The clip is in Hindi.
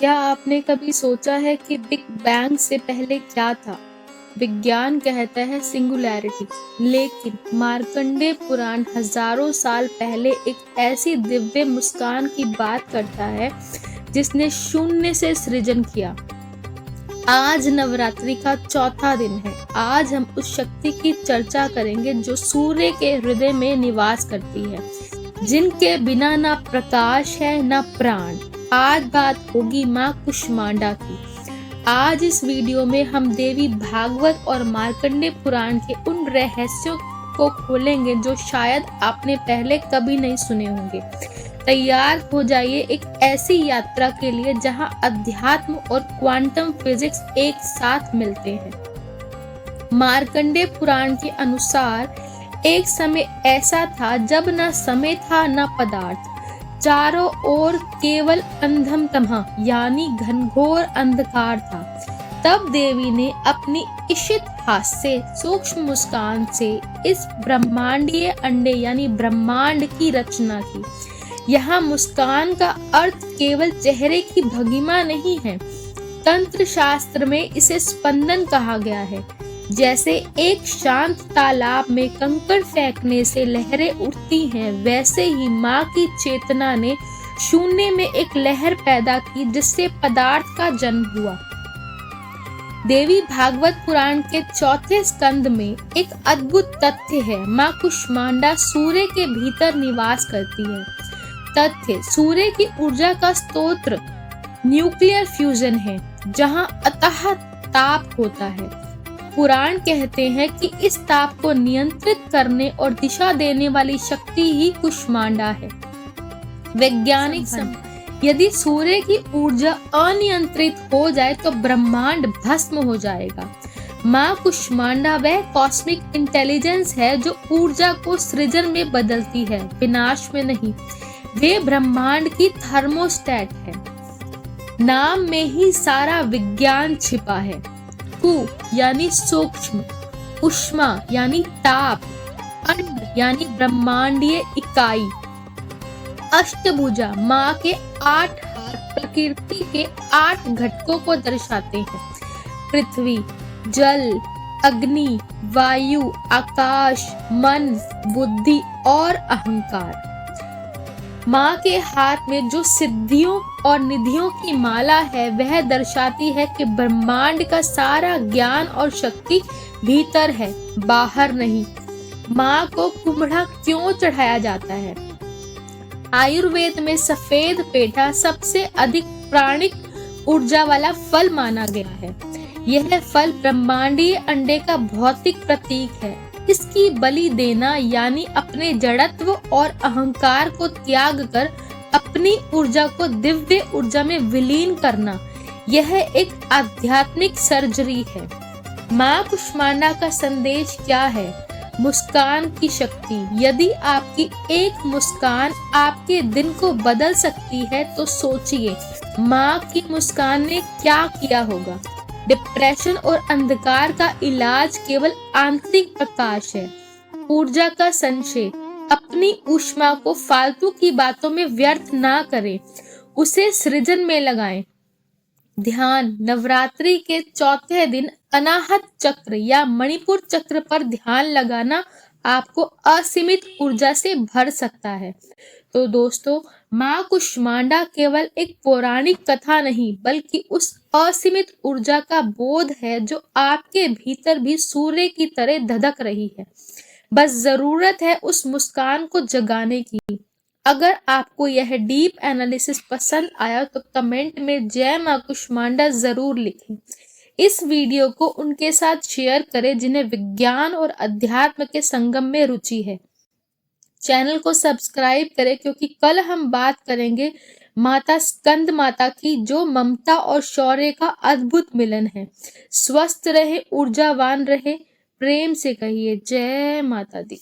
क्या आपने कभी सोचा है कि बिग बैंग से पहले क्या था? विज्ञान कहता है सिंगुलैरिटी, लेकिन मार्कंडेय पुराण हजारों साल पहले एक ऐसी दिव्य मुस्कान की बात करता है जिसने शून्य से सृजन किया। आज नवरात्रि का चौथा दिन है। आज हम उस शक्ति की चर्चा करेंगे जो सूर्य के हृदय में निवास करती है, जिनके बिना ना प्रकाश है ना प्राण। आज बात होगी माँ कुष्मांडा की। आज इस वीडियो में हम देवी भागवत और मार्कंडेय पुराण के उन रहस्यों को खोलेंगे जो शायद आपने पहले कभी नहीं सुने होंगे। तैयार हो जाइए एक ऐसी यात्रा के लिए जहां अध्यात्म और क्वांटम फिजिक्स एक साथ मिलते हैं। मार्कंडेय पुराण के अनुसार एक समय ऐसा था जब न समय था न पदार्थ, चारों ओर केवल अंधमतमः यानी घनघोर अंधकार था। तब देवी ने अपनी इशित हास्य सूक्ष्म मुस्कान से इस ब्रह्मांडीय अंडे यानी ब्रह्मांड की रचना की। यहाँ मुस्कान का अर्थ केवल चेहरे की भंगिमा नहीं है। तंत्र शास्त्र में इसे स्पंदन कहा गया है। जैसे एक शांत तालाब में कंकड़ फेंकने से लहरें उठती हैं, वैसे ही माँ की चेतना ने शून्य में एक लहर पैदा की जिससे पदार्थ का जन्म हुआ। देवी भागवत पुराण के चौथे स्कंद में एक अद्भुत तथ्य है। माँ कुष्मांडा सूर्य के भीतर निवास करती है। तथ्य सूर्य की ऊर्जा का स्रोत न्यूक्लियर फ्यूजन है, जहां अथाह ताप होता है। पुराण कहते हैं कि इस ताप को नियंत्रित करने और दिशा देने वाली शक्ति ही कुष्मांडा है। वैज्ञानिक यदि सूर्य की ऊर्जा अनियंत्रित हो जाए तो ब्रह्मांड भस्म हो जाएगा। माँ कुष्मांडा वह कॉस्मिक इंटेलिजेंस है जो ऊर्जा को सृजन में बदलती है, विनाश में नहीं। वे ब्रह्मांड की थर्मोस्टेट है। नाम में ही सारा विज्ञान छिपा है। कु यानी सूक्ष्म, उष्मा यानी ताप, अंड यानी ब्रह्मांडीय इकाई, अष्टभुजा माँ के 8 हाथ प्रकृति के 8 घटकों को दर्शाते हैं। पृथ्वी, जल, अग्नि, वायु, आकाश, मन, बुद्धि और अहंकार। माँ के हाथ में जो सिद्धियों और निधियों की माला है वह दर्शाती है कि ब्रह्मांड का सारा ज्ञान और शक्ति भीतर है, बाहर नहीं। माँ को कुम्हड़ा क्यों चढ़ाया जाता है? आयुर्वेद में सफेद पेठा सबसे अधिक प्राणिक ऊर्जा वाला फल माना गया है। यह फल ब्रह्मांडीय अंडे का भौतिक प्रतीक है। इसकी बलि देना यानी अपने जड़त्व और अहंकार को त्याग कर अपनी ऊर्जा को दिव्य ऊर्जा में विलीन करना, यह एक आध्यात्मिक सर्जरी है। माँ कुष्मांडा का संदेश क्या है? मुस्कान की शक्ति। यदि आपकी एक मुस्कान आपके दिन को बदल सकती है तो सोचिए माँ की मुस्कान ने क्या किया होगा। डिप्रेशन और अंधकार का इलाज केवल आंतरिक प्रकाश है, ऊर्जा का संचय। अपनी ऊष्मा को फालतू की बातों में व्यर्थ ना करें, उसे सृजन में लगाएं। ध्यान। नवरात्रि के चौथे दिन अनाहत चक्र या मणिपुर चक्र पर ध्यान लगाना आपको असीमित ऊर्जा से भर सकता है। तो दोस्तों, माँ कुष्मांडा केवल एक पौराणिक कथा नहीं बल्कि उस असीमित ऊर्जा का बोध है जो आपके भीतर भी सूर्य की तरह धधक रही है। बस जरूरत है उस मुस्कान को जगाने की। अगर आपको यह डीप एनालिसिस पसंद आया तो कमेंट में जय माँ कुष्मांडा जरूर लिखें। इस वीडियो को उनके साथ शेयर करें जिन्हें विज्ञान और अध्यात्म के संगम में रुचि है। चैनल को सब्सक्राइब करें क्योंकि कल हम बात करेंगे माता स्कंद माता की, जो ममता और शौर्य का अद्भुत मिलन है। स्वस्थ रहे, ऊर्जावान रहे, प्रेम से कहिए जय माता दी।